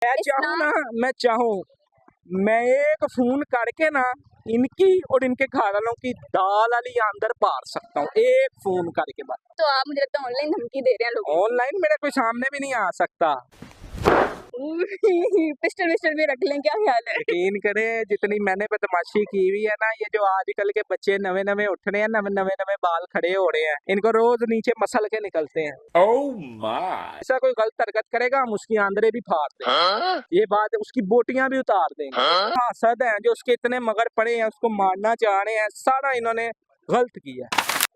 मैं चाहूँ ना, मैं चाहूँ मैं एक फोन करके ना इनकी और इनके घर वालों की दाल वाली अंदर पार सकता हूँ, एक फोन करके बस। तो आप मुझे लगता है ऑनलाइन धमकी दे रहे हैं लोगों ऑनलाइन मेरे कोई सामने भी नहीं आ सकता। को। पिस्टल विस्टल भी रख लें, क्या ख्याल है? यकीन करें जितनी मैंने बदमाशी की हुई है ना, ये जो आजकल के बच्चे नवे नवे उठ रहे हैं, नवे नवे नवे बाल खड़े हो रहे हैं, इनको रोज नीचे मसल के निकलते हैं। Oh my! ऐसा कोई गलत हरकत करेगा हम उसकी आंदरे भी फाड़ देंगे, ये बात है, उसकी बोटियां भी उतार देंगे। हासद है जो उसके इतने मगर पड़े हैं, उसको मारना चाह रहे हैं, सारा इन्होंने गलत किया।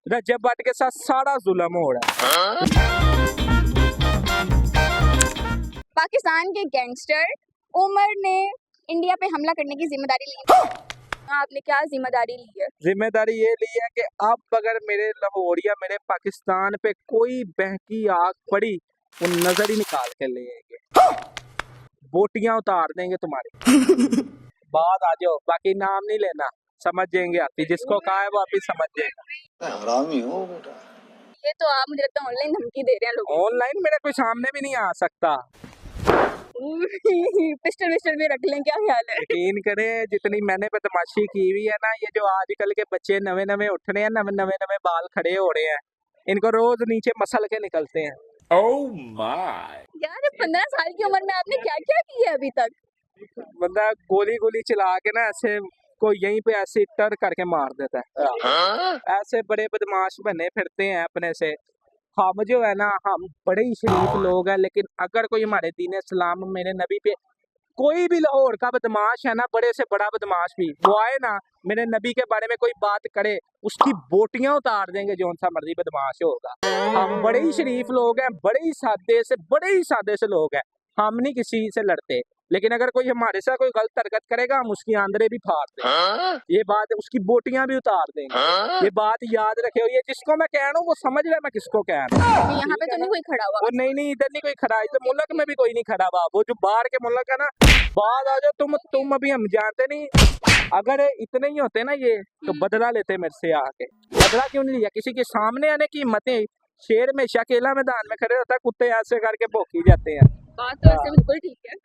रजब भट्ट के साथ सारा जुल्म हो रहा है। पाकिस्तान के गैंगस्टर उमर ने इंडिया पे हमला करने की जिम्मेदारी ली। आपने क्या जिम्मेदारी ली है? जिम्मेदारी ये ली है कि अब अगर मेरे लाहौर या मेरे पाकिस्तान पे कोई बहकी आग पड़ी, वो नजर ही निकाल के ले आएंगे, बोटियां उतार देंगे तुम्हारी। बात आ जाओ, बाकी नाम नहीं लेना, समझ जाएंगे आप ही, जिसको कहा है वो आप ही समझ जाएगा। हरामी हो बेटा। ये तो आप मुझे लगता है ऑनलाइन धमकी दे रहे हैं लोगों ऑनलाइन मेरे कोई सामने भी नहीं आ सकता। को। पिस्टल विस्टल भी रख लें, क्या ख्याल है? यकीन करें जितनी मैंने बदमाशी की हुई है ना, ये जो आजकल के बच्चे नवे नवे उठ रहे हैं, नवे नवे नवे बाल खड़े हो रहे हैं, इनको रोज नीचे मसल के निकलते हैं। Oh my! यार 15 साल की उम्र में आपने क्या क्या किया अभी तक? बंदा गोली गोली चला के ना ऐसे को यहीं पे ऐसे टर करके मार देता है। ऐसे बड़े बदमाश बने फिरते हैं अपने से। हम जो है ना, हम बड़े ही शरीफ लोग हैं, लेकिन अगर कोई हमारे दीन इस्लाम मेरे नबी पे कोई भी लाहौर का बदमाश है ना, बड़े से बड़ा बदमाश भी वो आए ना, मेरे नबी के बारे में कोई बात करे, उसकी बोटियां उतार देंगे, जो सा मर्जी बदमाश होगा। हम बड़े ही शरीफ लोग हैं, बड़े ही सादे से लोग हैं, हम नहीं किसी से लड़ते, लेकिन अगर कोई हमारे साथ कोई गलत हरकत करेगा, हम उसकी आंदरे भी फाड़ देंगे, ये बात है, उसकी बोटियां भी उतार देंगे, ये बात याद रखे। ये जिसको मैं कह रहा हूँ वो समझ रहा है मैं किसको कह रहा हूँ। यहाँ पे तो नहीं कोई खड़ा हुआ? वो नहीं इधर नहीं कोई खड़ा, इधर मुल्क में भी कोई नहीं खड़ा हुआ, वो जो बाहर के मुल्क है ना, बाहर आ जाओ तुम अभी हम जानते नहीं। अगर इतने ही होते ना ये, तो बदला लेते मेरे से आके। बदला क्यों नहीं लिया? किसी के सामने आने की हिम्मतें, शेर में अकेला मैदान में खड़े होता है, कुत्ते ऐसे करके भौंकी जाते हैं। बात तो ऐसे बिल्कुल ठीक है।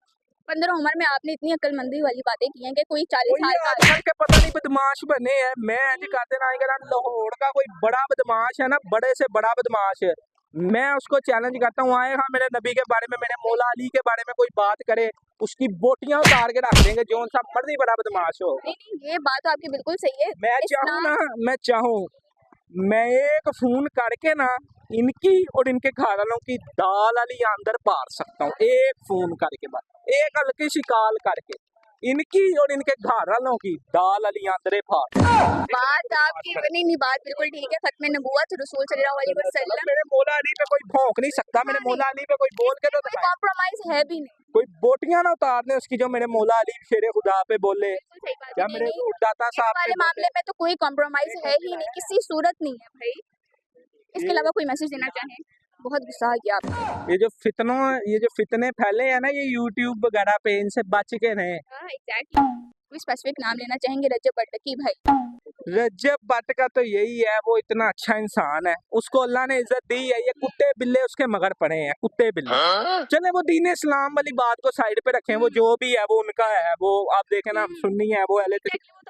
15 उम्र में आपने इतनी अक्लमंदी वाली बातें की हैं कि कोई 40 साल का आजकल के पता नहीं बदमाश बने हैं। मैं आज कहते ना, अगर लाहौर का कोई बड़ा बदमाश है ना, बड़े से बड़ा बदमाश है, मैं उसको चैलेंज करता हूँ, आए हाँ मेरे नबी के बारे में, मेरे मौला अली के बारे में कोई बात करे, उसकी बोटियां उतार के रख देंगे, जो सा मर्जी बड़ा बदमाश हो। नहीं, ये बात तो आपकी बिल्कुल सही है। मैं चाहूँ ना, मैं चाहूँ मैं एक फोन करके ना इनकी और इनके घर वालों की दाल वाली अंदर पार सकता हूँ, एक फोन करके बस, एक हल्की सी कॉल करके इनकी और इनके घर वालों की दाल वाली अंदरे फाड़। बात आपकी नहीं, बात बिल्कुल ठीक है। खत्म नबूवत रसूल सल्लल्लाहु अलैहि वसल्लम, मेरे मौला अली पे कोई भौंक नहीं सकता, मेरे मौला अली पे कोई बोल के तो कोई कॉम्प्रोमाइज है भी नहीं। कोई बोटियां ना उतार दे उसकी, जो मेरे मौला अली शेरे खुदा पे बोले, सही बात या है। मेरे नहीं, दाता इस साहब वाले पे मामले में तो कोई कॉम्प्रोमाइज है ही नहीं, किसी सूरत नहीं है भाई। इसके अलावा कोई मैसेज देना चाहें? बहुत गुस्सा आ गया आपको। ये जो फितने फैले हैं ना, ये यूट्यूब वगैरह पे, इनसे बच के रहे। हाँ एग्जैक्टली। कोई स्पेसिफिक नाम लेना चाहेंगे? रजब भट्ट की भाई। रजब भट्ट का तो यही है, वो इतना अच्छा इंसान है, उसको अल्लाह ने इज्जत दी है, ये कुत्ते बिल्ले उसके मगर पड़े हैं, कुत्ते बिल्ले। चले वो दीन इस्लाम वाली बात को साइड पे रखें, वो जो भी है वो उनका है, वो आप देखें ना, सुन्नी है वो,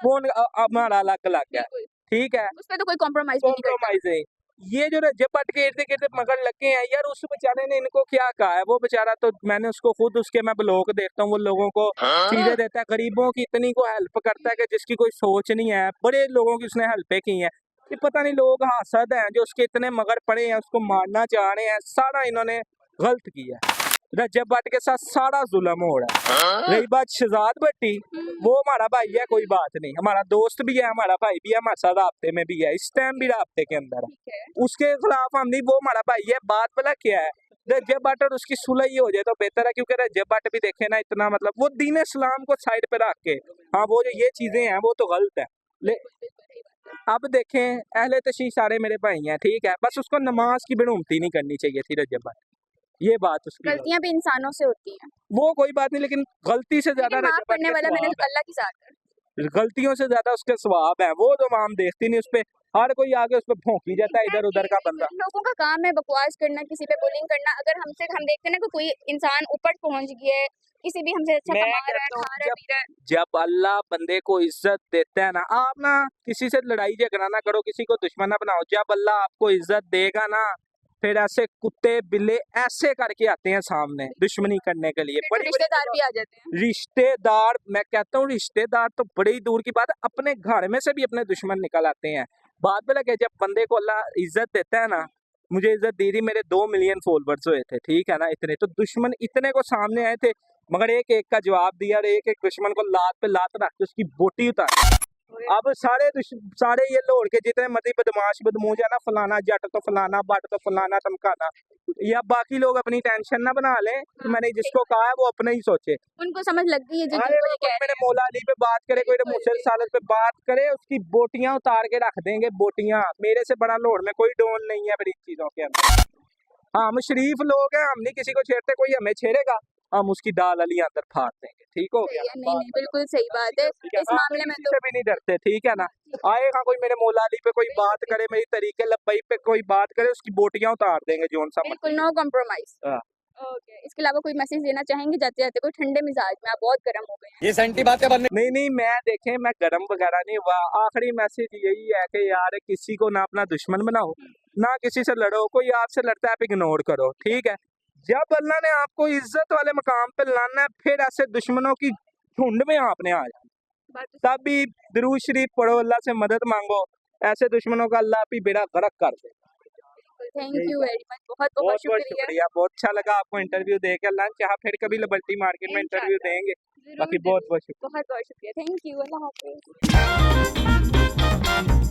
वो हमारा अलग अलग है, ठीक है, उसमें तो कोई कॉम्प्रोमाइज नहीं करता। कॉम्प्रोमाइज है। ये जो रजब भट्ट के इर्द गिर्द मगर लगे हैं यार, उस बेचारे ने इनको क्या कहा है? वो बेचारा तो, मैंने उसको खुद उसके मैं ब्लॉग देखता हूँ, वो लोगों को चीजें देता है, गरीबों की इतनी को हेल्प करता है कि जिसकी कोई सोच नहीं है, बड़े लोगों की उसने हेल्पें की हैं। ये पता नहीं लोग हासद हैं जो उसके इतने मगर पड़े हैं, उसको मारना चाह रहे हैं, सारा इन्होंने गलत किया है। रजब भट्ट के साथ सारा जुल्म हो रहा है। रही बात शहजाद भट्टी, वो हमारा भाई है, कोई बात नहीं, हमारा दोस्त भी है, हमारा भाई भी है, हमारे साथ राब्ते में भी है, इस टाइम भी राब्ते के अंदर है, उसके खिलाफ हम नहीं, वो हमारा भाई है। बात भला क्या है? रजब भट्ट और उसकी सुलह हो जाए तो बेहतर है, क्योंकि रजब भट्ट भी देखे ना, इतना मतलब वो दीन इस्लाम को साइड पे रख के, हाँ वो जो ये चीजें हैं वो तो गलत है। अब देखें, अहले तशीह सारे मेरे भाई हैं, ठीक है, बस उसको नमाज की बेनूमती नहीं करनी चाहिए थी रजब भट्ट, ये बात उसकी। गलतियां भी इंसानों से होती हैं, वो कोई बात नहीं, लेकिन गलती से ज्यादा माफ करने वाला मैंने अल्लाह की साथ है। गलतियों से ज्यादा उसके सवाब है, वो तो आम देखती नहीं, उस पे हर कोई आगे उस पे भौंकी जाता है इधर उधर का बंदा। लोगों का काम है बकवास करना, किसी पे बुलिंग करना। अगर हम देखते हैं ना कि कोई इंसान ऊपर पहुंच गया है, किसी भी हमसे अच्छा मैं कमा रहा है, कहता हूँ खा रहा है, पी रहा है। जब अल्लाह बंदे को इज्जत देता है ना, आप ना किसी से लड़ाई झगड़ा ना करो, किसी को दुश्मन ना बनाओ। जब अल्लाह आपको इज्जत देगा ना, फिर ऐसे कुत्ते बिल्ले ऐसे करके आते हैं सामने दुश्मनी करने के लिए। फिर तो रिश्तेदार भी आ जाते हैं। रिश्तेदार, मैं कहता हूँ रिश्तेदार तो बड़ी दूर की बात है, अपने घर में से भी अपने दुश्मन निकल आते हैं। बात में लगे, जब बंदे को अल्लाह इज्जत देता है ना, मुझे इज्जत दी थी, मेरे 2 मिलियन फॉलोवर्स हुए थे, ठीक है ना, इतने तो दुश्मन इतने को सामने आए थे, मगर एक एक का जवाब दिया और एक एक दुश्मन को लात पे लात रख के उसकी बोटी उतारी। अब सारे ये लोड़ के जितने मर्जी बदमाश बदमूज है ना, फलाना जट तो फलाना, बट तो फलाना, धमकाना, या बाकी लोग अपनी टेंशन ना बना लें कि मैंने जिसको कहा है वो अपने ही सोचे। उनको समझ लग गई है जो अरे जिनको ये कह मेरे रहे हैं। मौला अली पे बात करे, कोई मुझसे रिसालत पे बात करे, उसकी बोटियां उतार के रख देंगे, बोटियां। मेरे से बड़ा लोड़ में कोई डोन नहीं है फिर इन चीजों के अंदर। हम शरीफ लोग हैं, हम नहीं किसी को छेड़ते, कोई हमें छेड़ेगा हम उसकी दाल अली अंदर फाड़ देंगे, ठीक हो सही गया। है, नहीं नहीं बिल्कुल सही बात है। ठीक है, इस मामले में किसी तो से भी नहीं डरते, ठीक है ना। आएगा कोई मेरे मौला अली पे कोई बात करे, मेरी तरीके लब्बई पे कोई बात करे, उसकी बोटियां उतार देंगे जोन सा बिल्कुल नो कॉम्प्रोमाइज। हाँ। ओके, इसके अलावा कोई मैसेज देना चाहेंगे जाते जाते? कोई ठंडे मिजाज में, आप बहुत गर्म हो गए हैं। ये सेंटी बातें बनने नहीं, मैं देखें, मैं गरम वगैरह नहीं हुआ। आखिरी मैसेज यही है कि यार किसी को ना अपना दुश्मन बनाओ, ना किसी से लड़ो। कोई आपसे लड़ता है आप इग्नोर करो, ठीक है। जब अल्लाह ने आपको इज्जत वाले मकाम पे लाना है, फिर ऐसे दुश्मनों की झुंड में आपने आ जाना, बात तो तब भी दुरूद शरीफ पढ़ो, अल्लाह से मदद मांगो, ऐसे दुश्मनों का अल्लाह भी बेड़ा गर्क कर दे। थैंक यू वेरी मच, बहुत बहुत बहुत बहुत शुक्रिया। शुक्रिया, बहुत अच्छा लगा आपको इंटरव्यू देकर। लंच यहाँ फिर कभी लिबर्टी मार्केट में इंटरव्यू देंगे। जरूर बाकी बहुत बहुत शुक्रिया। बहुत बहुत शुक्रिया। Thank you, Allah Hafiz.